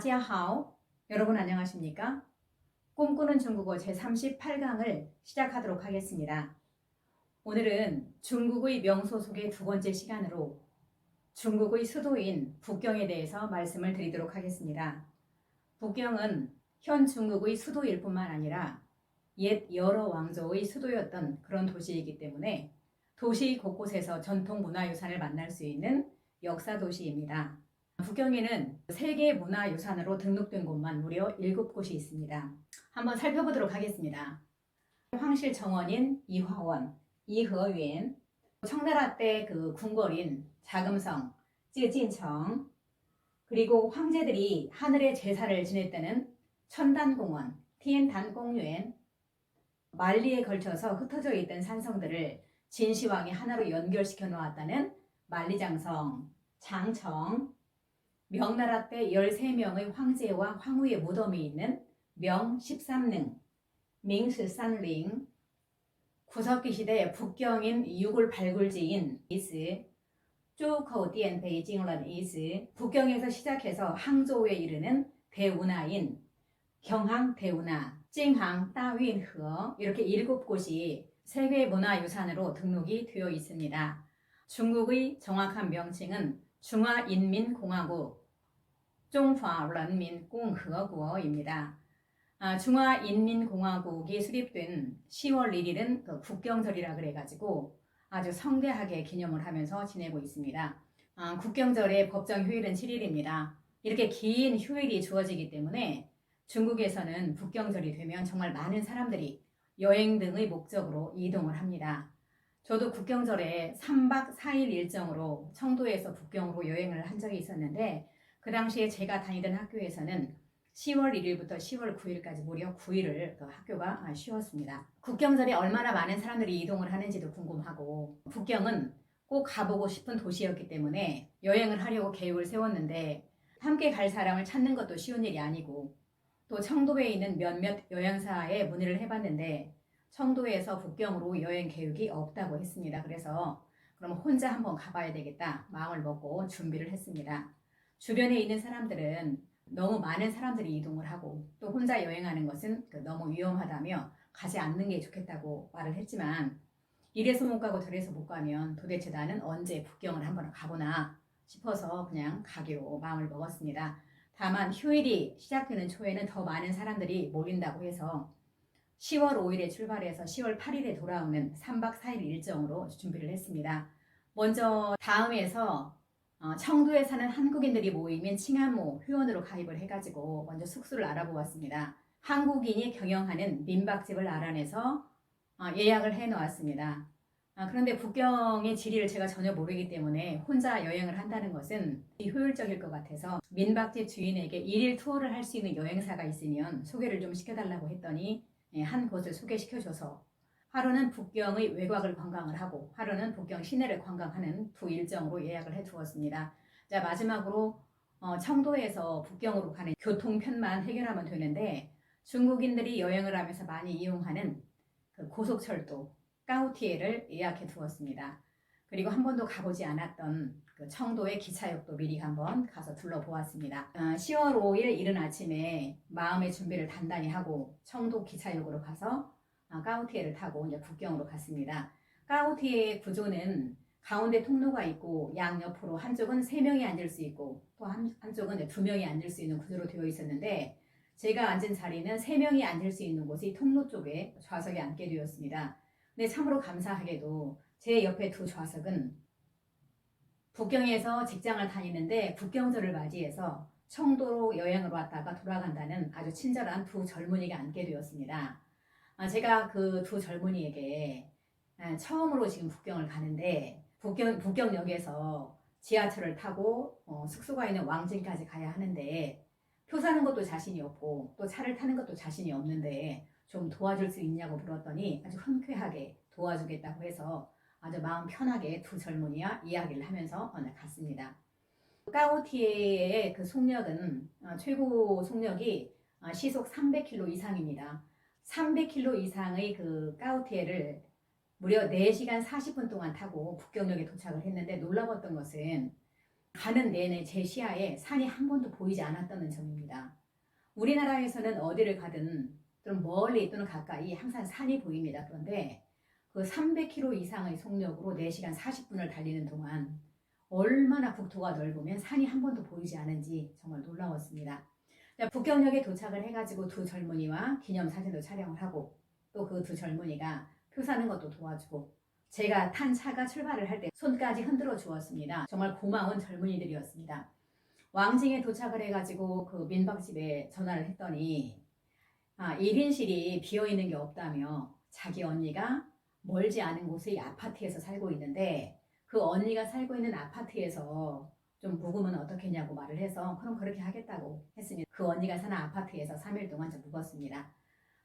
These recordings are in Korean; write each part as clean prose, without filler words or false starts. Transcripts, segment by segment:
다지아하오. 여러분 안녕하십니까? 꿈꾸는 중국어 제38강을 시작하도록 하겠습니다. 오늘은 중국의 명소 속의 두 번째 시간으로 중국의 수도인 북경에 대해서 말씀을 드리도록 하겠습니다. 북경은 현 중국의 수도일 뿐만 아니라 옛 여러 왕조의 수도였던 그런 도시이기 때문에 도시 곳곳에서 전통 문화유산을 만날 수 있는 역사 도시입니다. 북경에는 세계문화유산으로 등록된 곳만 무려 7곳이 있습니다. 한번 살펴보도록 하겠습니다. 황실 정원인 이화원, 이허윤, 청나라 때 그 궁궐인 자금성, 쯔진청, 그리고 황제들이 하늘의 제사를 지냈다는 천단공원, 티엔단공유엔, 만리에 걸쳐서 흩어져 있던 산성들을 진시황이 하나로 연결시켜 놓았다는 만리장성, 장청, 명나라 때 13명의 황제와 황후의 무덤이 있는 명 13능, 밍스산링, 구석기 시대 북경인 유골 발굴지인 이스, 쪼커디엔 베이징런 이스, 북경에서 시작해서 항저우에 이르는 대운하인 경항 대운하, 찡항 따윈허 이렇게 7곳이 세계문화유산으로 등록이 되어 있습니다. 중국의 정확한 명칭은 중화인민공화국 중화人民共和国입니다. 중화인민공화국이 수립된 10월 1일은 그 국경절이라 그래가지고 아주 성대하게 기념을 하면서 지내고 있습니다. 국경절의 법정 휴일은 7일입니다. 이렇게 긴 휴일이 주어지기 때문에 중국에서는 북경절이 되면 정말 많은 사람들이 여행 등의 목적으로 이동을 합니다. 저도 국경절에 3박 4일 일정으로 청도에서 북경으로 여행을 한 적이 있었는데 그 당시에 제가 다니던 학교에서는 10월 1일부터 10월 9일까지 무려 9일을 그 학교가 쉬었습니다. 국경절에 얼마나 많은 사람들이 이동을 하는지도 궁금하고 북경은 꼭 가보고 싶은 도시였기 때문에 여행을 하려고 계획을 세웠는데 함께 갈 사람을 찾는 것도 쉬운 일이 아니고 또 청도에 있는 몇몇 여행사에 문의를 해봤는데 청도에서 북경으로 여행 계획이 없다고 했습니다. 그래서 그럼 혼자 한번 가봐야 되겠다 마음을 먹고 준비를 했습니다. 주변에 있는 사람들은 너무 많은 사람들이 이동을 하고 또 혼자 여행하는 것은 너무 위험하다며 가지 않는 게 좋겠다고 말을 했지만 이래서 못 가고 저래서 못 가면 도대체 나는 언제 북경을 한번 가보나 싶어서 그냥 가기로 마음을 먹었습니다. 다만 휴일이 시작되는 초에는 더 많은 사람들이 몰린다고 해서 10월 5일에 출발해서 10월 8일에 돌아오는 3박 4일 일정으로 준비를 했습니다. 먼저 다음에서 청도에 사는 한국인들이 모이면 칭한모 회원으로 가입을 해가지고 먼저 숙소를 알아보았습니다. 한국인이 경영하는 민박집을 알아내서 예약을 해 놓았습니다. 그런데 북경의 지리를 제가 전혀 모르기 때문에 혼자 여행을 한다는 것은 효율적일 것 같아서 민박집 주인에게 일일 투어를 할 수 있는 여행사가 있으면 소개를 좀 시켜달라고 했더니 한 곳을 소개시켜줘서 하루는 북경의 외곽을 관광을 하고 하루는 북경 시내를 관광하는 두 일정으로 예약을 해 두었습니다. 자, 마지막으로 청도에서 북경으로 가는 교통편만 해결하면 되는데 중국인들이 여행을 하면서 많이 이용하는 그 고속철도 까우티에를 예약해 두었습니다. 그리고 한 번도 가보지 않았던 그 청도의 기차역도 미리 한번 가서 둘러보았습니다. 10월 5일 이른 아침에 마음의 준비를 단단히 하고 청도 기차역으로 가서 까우티에를 타고 이제 북경으로 갔습니다. 까우티에의 구조는 가운데 통로가 있고 양옆으로 한쪽은 3명이 앉을 수 있고 또 한쪽은 2명이 앉을 수 있는 구조로 되어 있었는데 제가 앉은 자리는 3명이 앉을 수 있는 곳이 통로 쪽에 좌석에 앉게 되었습니다. 근데 참으로 감사하게도 제 옆에 두 좌석은 북경에서 직장을 다니는데 북경절을 맞이해서 청도로 여행을 왔다가 돌아간다는 아주 친절한 두 젊은이가 앉게 되었습니다. 제가 그 두 젊은이에게 처음으로 지금 북경을 가는데 북경역에서 지하철을 타고 숙소가 있는 왕진까지 가야 하는데 표 사는 것도 자신이 없고 또 차를 타는 것도 자신이 없는데 좀 도와줄 수 있냐고 물었더니 아주 흔쾌하게 도와주겠다고 해서 아주 마음 편하게 두 젊은이와 이야기를 하면서 갔습니다. 까오티에의 그 속력은 최고 속력이 시속 300km 이상입니다. 300km 이상의 그 까오티에를 무려 4시간 40분 동안 타고 북경역에 도착을 했는데 놀라웠던 것은 가는 내내 제 시야에 산이 한 번도 보이지 않았다는 점입니다. 우리나라에서는 어디를 가든 좀 멀리 또는 가까이 항상 산이 보입니다. 그런데 그 300km 이상의 속력으로 4시간 40분을 달리는 동안 얼마나 국토가 넓으면 산이 한 번도 보이지 않은지 정말 놀라웠습니다. 북경역에 도착을 해가지고 두 젊은이와 기념사진도 촬영을 하고 또 그 두 젊은이가 표 사는 것도 도와주고 제가 탄 차가 출발을 할 때 손까지 흔들어 주었습니다. 정말 고마운 젊은이들이었습니다. 왕징에 도착을 해가지고 그 민박집에 전화를 했더니 1인실이 비어있는 게 없다며 자기 언니가 멀지 않은 곳의 아파트에서 살고 있는데 그 언니가 살고 있는 아파트에서 좀 묵으면 어떻겠냐고 말을 해서 그럼 그렇게 하겠다고 했습니다. 그 언니가 사는 아파트에서 3일 동안 좀 묵었습니다.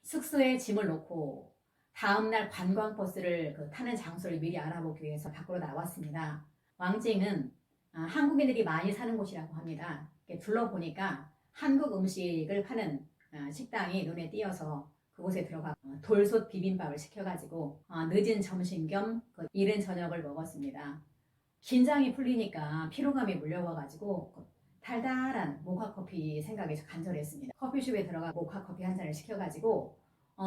숙소에 짐을 놓고 다음날 관광버스를 타는 장소를 미리 알아보기 위해서 밖으로 나왔습니다. 왕징은 한국인들이 많이 사는 곳이라고 합니다. 둘러보니까 한국 음식을 파는 식당이 눈에 띄어서 그곳에 들어가 돌솥 비빔밥을 시켜가지고 늦은 점심 겸 이른 저녁을 먹었습니다. 긴장이 풀리니까 피로감이 몰려와가지고 달달한 모카커피 생각이 간절했습니다. 커피숍에 들어가 모카커피 한 잔을 시켜가지고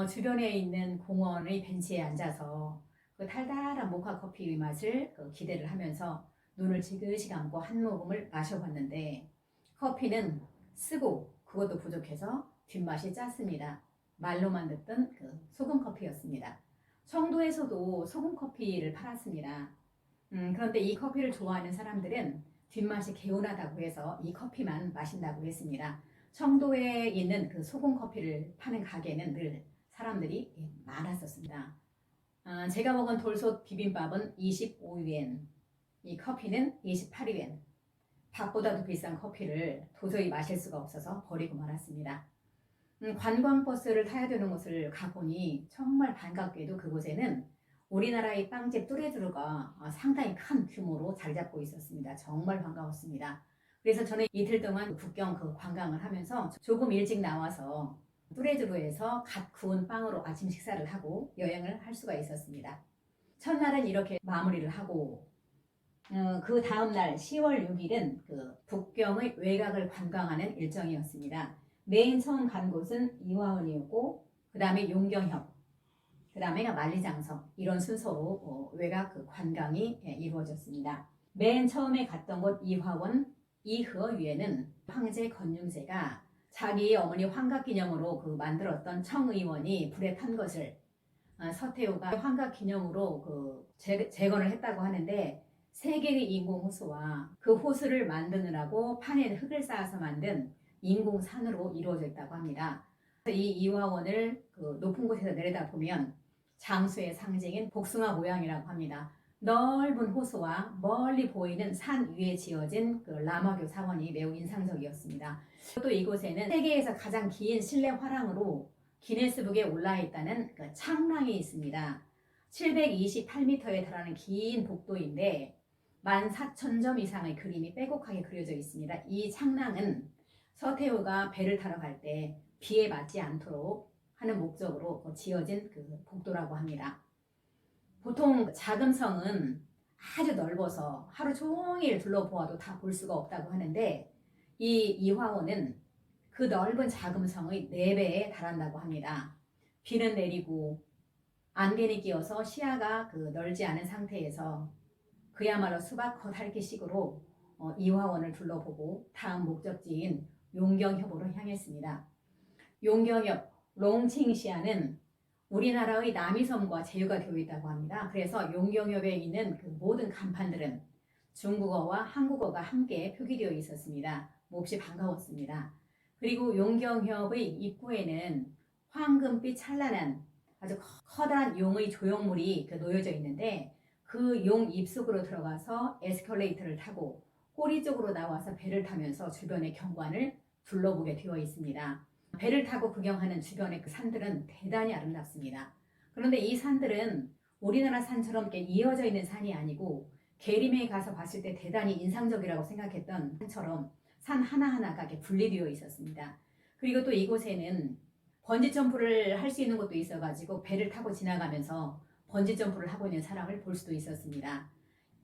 주변에 있는 공원의 벤치에 앉아서 그 달달한 모카커피의 맛을 기대를 하면서 눈을 지그시 감고 한 모금을 마셔봤는데 커피는 쓰고 그것도 부족해서 뒷맛이 짰습니다. 말로만 듣던 그 소금 커피였습니다. 청도에서도 소금 커피를 팔았습니다. 그런데 이 커피를 좋아하는 사람들은 뒷맛이 개운하다고 해서 이 커피만 마신다고 했습니다. 청도에 있는 그 소금 커피를 파는 가게는 늘 사람들이 많았었습니다. 제가 먹은 돌솥 비빔밥은 25위엔, 이 커피는 28위엔. 밥보다도 비싼 커피를 도저히 마실 수가 없어서 버리고 말았습니다. 관광버스를 타야 되는 곳을 가보니 정말 반갑게도 그곳에는 우리나라의 빵집 뚜레쥬르가 상당히 큰 규모로 자리 잡고 있었습니다. 정말 반가웠습니다. 그래서 저는 이틀 동안 북경 관광을 하면서 조금 일찍 나와서 뚜레쥬르에서 갓 구운 빵으로 아침 식사를 하고 여행을 할 수가 있었습니다. 첫날은 이렇게 마무리를 하고 그 다음날 10월 6일은 그 북경의 외곽을 관광하는 일정이었습니다. 맨 처음 간 곳은 이화원이었고 그 다음에 용경협, 그 다음에가 만리장성, 이런 순서로 외곽 관광이 이루어졌습니다. 맨 처음에 갔던 곳 이화원 이허위에는 황제 건융제가 자기의 어머니 환갑 기념으로 만들었던 청의원이 불에 탄 것을 서태후가 환갑 기념으로 재건을 했다고 하는데 3개의 인공 호수와 그 호수를 만드느라고 판에 흙을 쌓아서 만든 인공산으로 이루어져 있다고 합니다. 이 이화원을 높은 곳에서 내려다보면 장수의 상징인 복숭아 모양이라고 합니다. 넓은 호수와 멀리 보이는 산 위에 지어진 라마교 사원이 매우 인상적이었습니다. 또 이곳에는 세계에서 가장 긴 실내 화랑으로 기네스북에 올라 있다는 창랑이 있습니다. 728m에 달하는 긴 복도인데 14,000점 이상의 그림이 빼곡하게 그려져 있습니다. 이 창랑은 서태후가 배를 타러 갈 때 비에 맞지 않도록 하는 목적으로 지어진 복도라고 합니다. 보통 자금성은 아주 넓어서 하루 종일 둘러보아도 다 볼 수가 없다고 하는데 이 이화원은 그 넓은 자금성의 4배에 달한다고 합니다. 비는 내리고 안개는 끼어서 시야가 넓지 않은 상태에서 그야말로 수박 겉핥기식으로 이화원을 둘러보고 다음 목적지인 용경협으로 향했습니다. 용경협 롱칭시아는 우리나라의 남이섬과 제휴가 되어 있다고 합니다. 그래서 용경협에 있는 모든 간판들은 중국어와 한국어가 함께 표기되어 있었습니다. 몹시 반가웠습니다. 그리고 용경협의 입구에는 황금빛 찬란한 아주 커다란 용의 조형물이 놓여져 있는데 그 용 입속으로 들어가서 에스컬레이터를 타고 꼬리 쪽으로 나와서 배를 타면서 주변의 경관을 둘러보게 되어 있습니다. 배를 타고 구경하는 주변의 산들은 대단히 아름답습니다. 그런데 이 산들은 우리나라 산처럼 이렇게 이어져 있는 산이 아니고 계림에 가서 봤을 때 대단히 인상적이라고 생각했던 산처럼 산 하나하나가 이렇게 분리되어 있었습니다. 그리고 또 이곳에는 번지 점프를 할 수 있는 곳도 있어가지고 배를 타고 지나가면서 번지 점프를 하고 있는 사람을 볼 수도 있었습니다.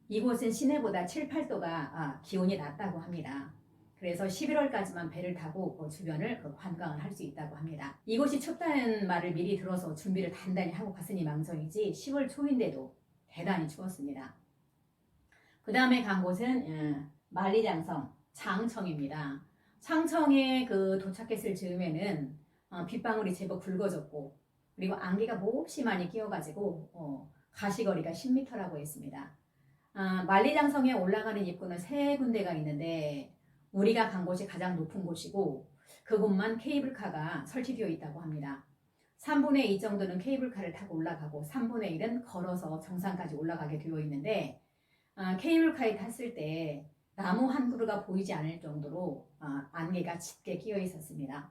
이곳은 시내보다 7, 8도가 기온이 낮다고 합니다. 그래서 11월까지만 배를 타고 주변을 관광을 할 수 있다고 합니다. 이곳이 춥다는 말을 미리 들어서 준비를 단단히 하고 갔으니 망정이지 10월 초인데도 대단히 추웠습니다. 그 다음에 간 곳은 만리장성 장청입니다. 장청에 도착했을 즈음에는 빗방울이 제법 굵어졌고 그리고 안개가 몹시 많이 끼어가지고 가시거리가 10m라고 했습니다. 만리장성에 올라가는 입구는 3군데가 있는데 우리가 간 곳이 가장 높은 곳이고 그곳만 케이블카가 설치되어 있다고 합니다. 3분의 2 정도는 케이블카를 타고 올라가고 3분의 1은 걸어서 정상까지 올라가게 되어 있는데 케이블카에 탔을 때 나무 한 그루가 보이지 않을 정도로 안개가 짙게 끼어 있었습니다.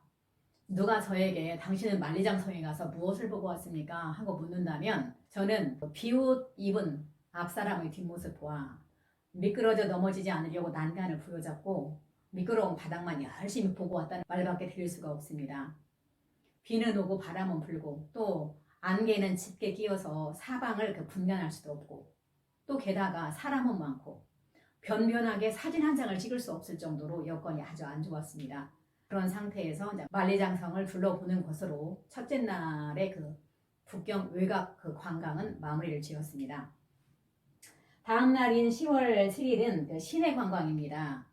누가 저에게 당신은 만리장성에 가서 무엇을 보고 왔습니까? 하고 묻는다면 저는 비옷 입은 앞사람의 뒷모습과 미끄러져 넘어지지 않으려고 난간을 부여잡고 미끄러운 바닥만 열심히 보고 왔다는 말밖에 드릴 수가 없습니다. 비는 오고 바람은 불고 또 안개는 짙게 끼어서 사방을 분간할 수도 없고 또 게다가 사람은 많고 변변하게 사진 한 장을 찍을 수 없을 정도로 여건이 아주 안 좋았습니다. 그런 상태에서 만리장성을 둘러보는 것으로 첫째 날의 북경 외곽 관광은 마무리를 지었습니다. 다음 날인 10월 7일은 시내 관광입니다.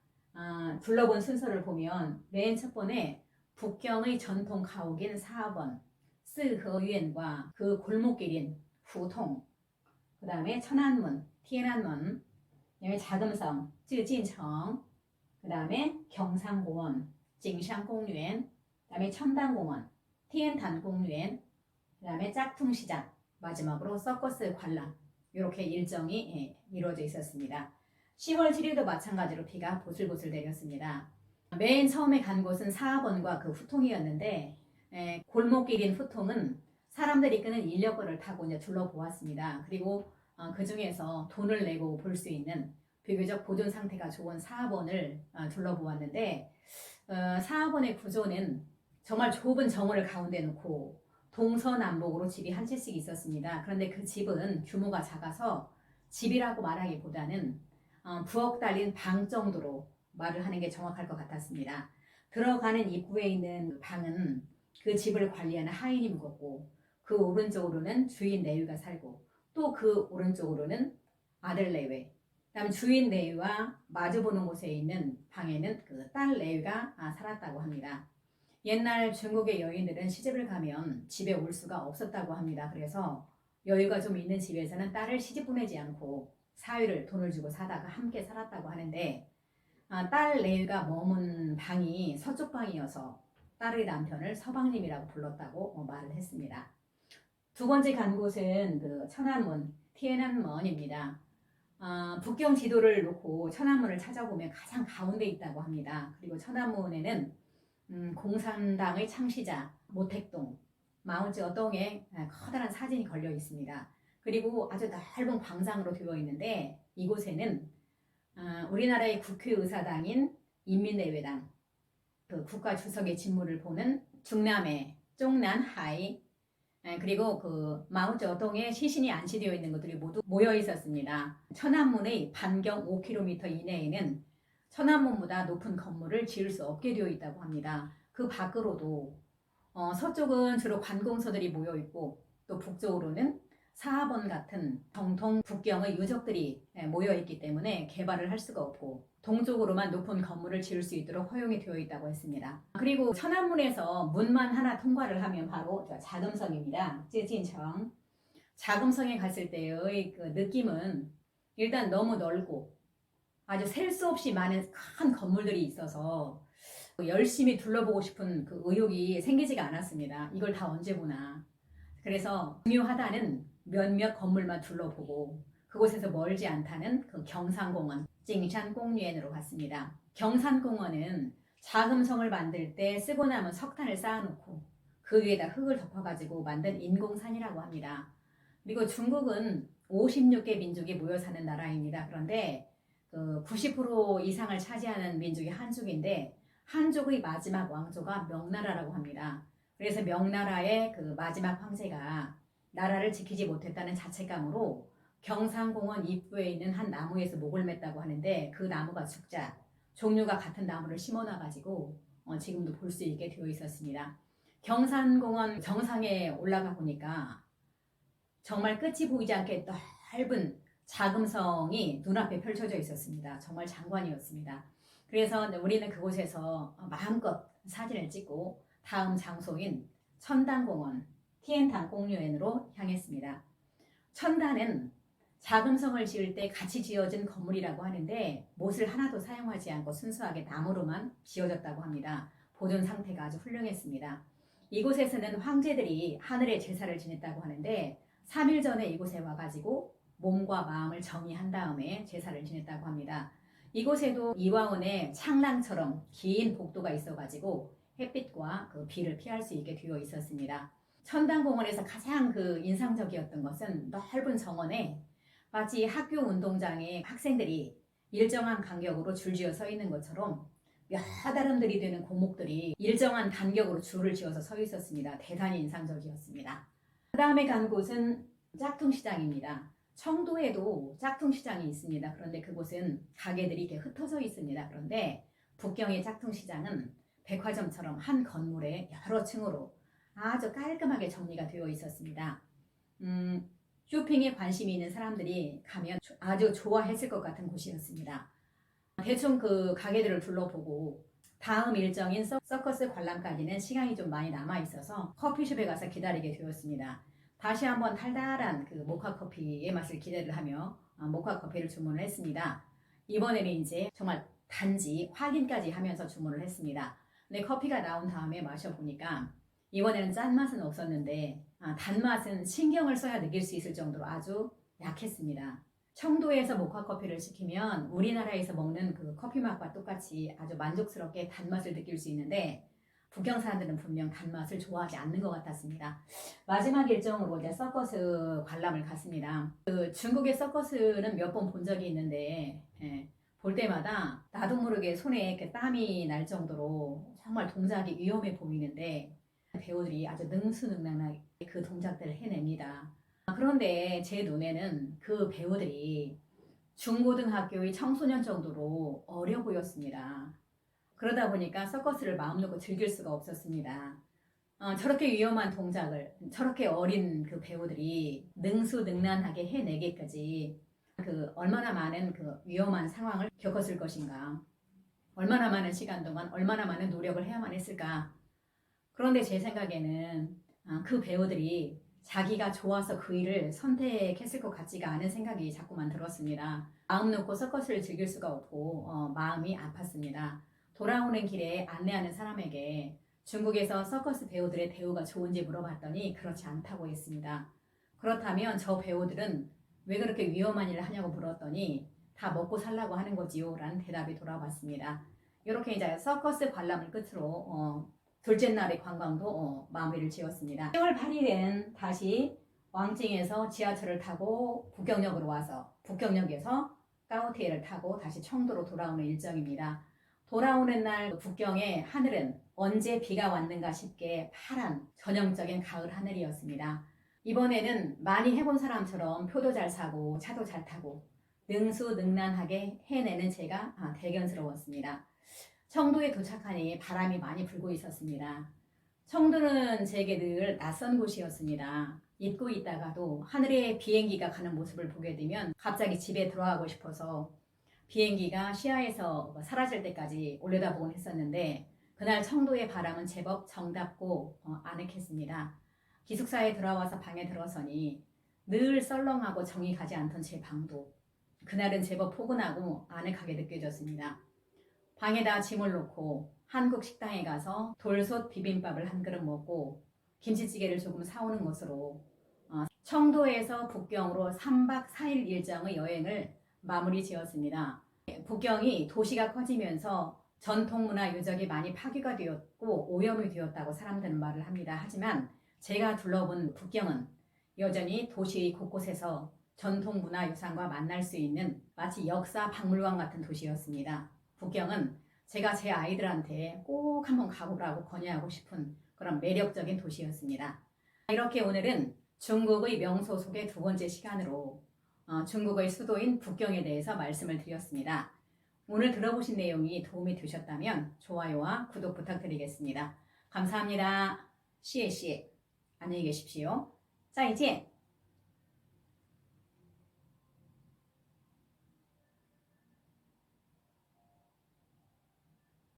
둘러본 순서를 보면 맨 첫 번에 북경의 전통 가옥인 사번, 스허유엔과 그 골목길인 후통, 그 다음에 천안문, 티엔안문, 그 다음에 자금성, 쯔진청, 그 다음에 경상공원, 징샹공유엔, 그 다음에 천당공원, 티엔탄공유엔, 그 다음에 짝퉁시장, 마지막으로 서커스 관람 이렇게 일정이 이루어져 있었습니다. 10월 7일도 마찬가지로 비가 보슬보슬 내렸습니다. 맨 처음에 간 곳은 사하번과 그 후통이었는데 골목길인 후통은 사람들이 끄는 인력거를 타고 이제 둘러보았습니다. 그리고 그 중에서 돈을 내고 볼 수 있는 비교적 보존 상태가 좋은 사하번을 둘러보았는데 사하번의 구조는 정말 좁은 정원을 가운데 놓고 동서남북으로 집이 한 채씩 있었습니다. 그런데 그 집은 규모가 작아서 집이라고 말하기보다는 부엌 달린 방 정도로 말을 하는 게 정확할 것 같았습니다. 들어가는 입구에 있는 방은 그 집을 관리하는 하인이 묵었고 그 오른쪽으로는 주인 내외가 살고 또 그 오른쪽으로는 아들 내외, 그다음 주인 내외와 마주보는 곳에 있는 방에는 그 딸 내외가 살았다고 합니다. 옛날 중국의 여인들은 시집을 가면 집에 올 수가 없었다고 합니다. 그래서 여유가 좀 있는 집에서는 딸을 시집 보내지 않고 사위를 돈을 주고 사다가 함께 살았다고 하는데 딸 레위가 머문 방이 서쪽 방이어서 딸의 남편을 서방님이라고 불렀다고 말을 했습니다. 두 번째 간 곳은 그 천안문, 티엔안먼입니다. 북경 지도를 놓고 천안문을 찾아보면 가장 가운데 있다고 합니다. 그리고 천안문에는 공산당의 창시자 모택동, 마오쩌둥의 커다란 사진이 걸려 있습니다. 그리고 아주 넓은 광장으로 되어 있는데 이곳에는 우리나라의 국회의사당인 인민대회당, 그 국가 주석의 직무를 보는 중남해, 쪽난하이, 그리고 그 마오쩌둥의 시신이 안치되어 있는 것들이 모두 모여 있었습니다. 천안문의 반경 5km 이내에는 천안문보다 높은 건물을 지을 수 없게 되어 있다고 합니다. 그 밖으로도 서쪽은 주로 관공서들이 모여 있고 또 북쪽으로는 사하번 같은 정통 북경의 유적들이 모여 있기 때문에 개발을 할 수가 없고 동쪽으로만 높은 건물을 지을 수 있도록 허용이 되어 있다고 했습니다. 그리고 천안문에서 문만 하나 통과를 하면 바로 자금성입니다. 쯔진청. 자금성에 갔을 때의 그 느낌은 일단 너무 넓고 아주 셀 수 없이 많은 큰 건물들이 있어서 열심히 둘러보고 싶은 그 의욕이 생기지가 않았습니다. 이걸 다 언제 보나. 그래서 중요하다는 몇몇 건물만 둘러보고 그곳에서 멀지 않다는 그 경산공원, 징산공유엔으로 갔습니다. 경산공원은 자금성을 만들 때 쓰고 남은 석탄을 쌓아놓고 그 위에다 흙을 덮어가지고 만든 인공산이라고 합니다. 그리고 중국은 56개 민족이 모여 사는 나라입니다. 그런데 90% 이상을 차지하는 민족이 한족인데 한족의 마지막 왕조가 명나라라고 합니다. 그래서 명나라의 그 마지막 황제가 나라를 지키지 못했다는 자책감으로 경산공원 입구에 있는 한 나무에서 목을 맸다고 하는데 그 나무가 죽자 종류가 같은 나무를 심어놔가지고 지금도 볼 수 있게 되어 있었습니다. 경산공원 정상에 올라가 보니까 정말 끝이 보이지 않게 넓은 자금성이 눈앞에 펼쳐져 있었습니다. 정말 장관이었습니다. 그래서 우리는 그곳에서 마음껏 사진을 찍고 다음 장소인 천단공원 티엔탕 공유엔으로 향했습니다. 천단은 자금성을 지을 때 같이 지어진 건물이라고 하는데 못을 하나도 사용하지 않고 순수하게 나무로만 지어졌다고 합니다. 보존 상태가 아주 훌륭했습니다. 이곳에서는 황제들이 하늘의 제사를 지냈다고 하는데 3일 전에 이곳에 와가지고 몸과 마음을 정의한 다음에 제사를 지냈다고 합니다. 이곳에도 이화원의 창랑처럼 긴 복도가 있어가지고 햇빛과 그 비를 피할 수 있게 되어 있었습니다. 천단공원에서 가장 그 인상적이었던 것은 넓은 정원에 마치 학교 운동장에 학생들이 일정한 간격으로 줄지어 서 있는 것처럼 몇 사람들이 되는 고목들이 일정한 간격으로 줄을 지어서 서 있었습니다. 대단히 인상적이었습니다. 그 다음에 간 곳은 짝퉁시장입니다. 청도에도 짝퉁시장이 있습니다. 그런데 그곳은 가게들이 이렇게 흩어져 있습니다. 그런데 북경의 짝퉁시장은 백화점처럼 한 건물에 여러 층으로 아주 깔끔하게 정리가 되어 있었습니다. 쇼핑에 관심이 있는 사람들이 가면 아주 좋아했을 것 같은 곳이었습니다. 대충 그 가게들을 둘러보고 다음 일정인 서커스 관람까지는 시간이 좀 많이 남아 있어서 커피숍에 가서 기다리게 되었습니다. 다시 한번 달달한 그 모카 커피의 맛을 기대를 하며 모카 커피를 주문을 했습니다. 이번에는 이제 정말 단지 확인까지 하면서 주문을 했습니다. 근데 커피가 나온 다음에 마셔보니까 이번에는 짠맛은 없었는데 단맛은 신경을 써야 느낄 수 있을 정도로 아주 약했습니다. 청도에서 모카커피를 시키면 우리나라에서 먹는 그 커피 맛과 똑같이 아주 만족스럽게 단맛을 느낄 수 있는데 북경 사람들은 분명 단맛을 좋아하지 않는 것 같았습니다. 마지막 일정으로 이제 서커스 관람을 갔습니다. 그 중국의 서커스는 몇 번 본 적이 있는데 볼 때마다 나도 모르게 손에 이렇게 땀이 날 정도로 정말 동작이 위험해 보이는데 배우들이 아주 능수능란하게 그 동작들을 해냅니다. 그런데 제 눈에는 그 배우들이 중고등학교의 청소년 정도로 어려 보였습니다. 그러다 보니까 서커스를 마음 놓고 즐길 수가 없었습니다. 저렇게 위험한 동작을 저렇게 어린 그 배우들이 능수능란하게 해내기까지 그 얼마나 많은 그 위험한 상황을 겪었을 것인가, 얼마나 많은 시간 동안 얼마나 많은 노력을 해야만 했을까. 그런데 제 생각에는 그 배우들이 자기가 좋아서 그 일을 선택했을 것 같지가 않은 생각이 자꾸만 들었습니다. 마음 놓고 서커스를 즐길 수가 없고 마음이 아팠습니다. 돌아오는 길에 안내하는 사람에게 중국에서 서커스 배우들의 대우가 좋은지 물어봤더니 그렇지 않다고 했습니다. 그렇다면 저 배우들은 왜 그렇게 위험한 일을 하냐고 물었더니 다 먹고 살라고 하는 거지요 라는 대답이 돌아왔습니다. 이렇게 이제 서커스 관람을 끝으로 둘째 날의 관광도 마무리를 지었습니다. 10월 8일엔 다시 왕징에서 지하철을 타고 북경역으로 와서 북경역에서 까오티에를 타고 다시 청도로 돌아오는 일정입니다. 돌아오는 날 북경의 하늘은 언제 비가 왔는가 싶게 파란 전형적인 가을 하늘이었습니다. 이번에는 많이 해본 사람처럼 표도 잘 사고 차도 잘 타고 능수능란하게 해내는 제가 대견스러웠습니다. 청도에 도착하니 바람이 많이 불고 있었습니다. 청도는 제게 늘 낯선 곳이었습니다. 잊고 있다가도 하늘에 비행기가 가는 모습을 보게 되면 갑자기 집에 들어가고 싶어서 비행기가 시야에서 사라질 때까지 올려다보곤 했었는데 그날 청도의 바람은 제법 정답고 아늑했습니다. 기숙사에 들어와서 방에 들어서니 늘 썰렁하고 정이 가지 않던 제 방도 그날은 제법 포근하고 아늑하게 느껴졌습니다. 방에다 짐을 놓고 한국 식당에 가서 돌솥 비빔밥을 한 그릇 먹고 김치찌개를 조금 사오는 것으로 청도에서 북경으로 3박 4일 일정의 여행을 마무리 지었습니다. 북경이 도시가 커지면서 전통문화 유적이 많이 파괴가 되었고 오염이 되었다고 사람들은 말을 합니다. 하지만 제가 둘러본 북경은 여전히 도시 곳곳에서 전통문화 유산과 만날 수 있는 마치 역사 박물관 같은 도시였습니다. 북경은 제가 제 아이들한테 꼭 한번 가보라고 권유하고 싶은 그런 매력적인 도시였습니다. 이렇게 오늘은 중국의 명소 속의 두 번째 시간으로 중국의 수도인 북경에 대해서 말씀을 드렸습니다. 오늘 들어보신 내용이 도움이 되셨다면 좋아요와 구독 부탁드리겠습니다. 감사합니다. 시에 안녕히 계십시오. 再见.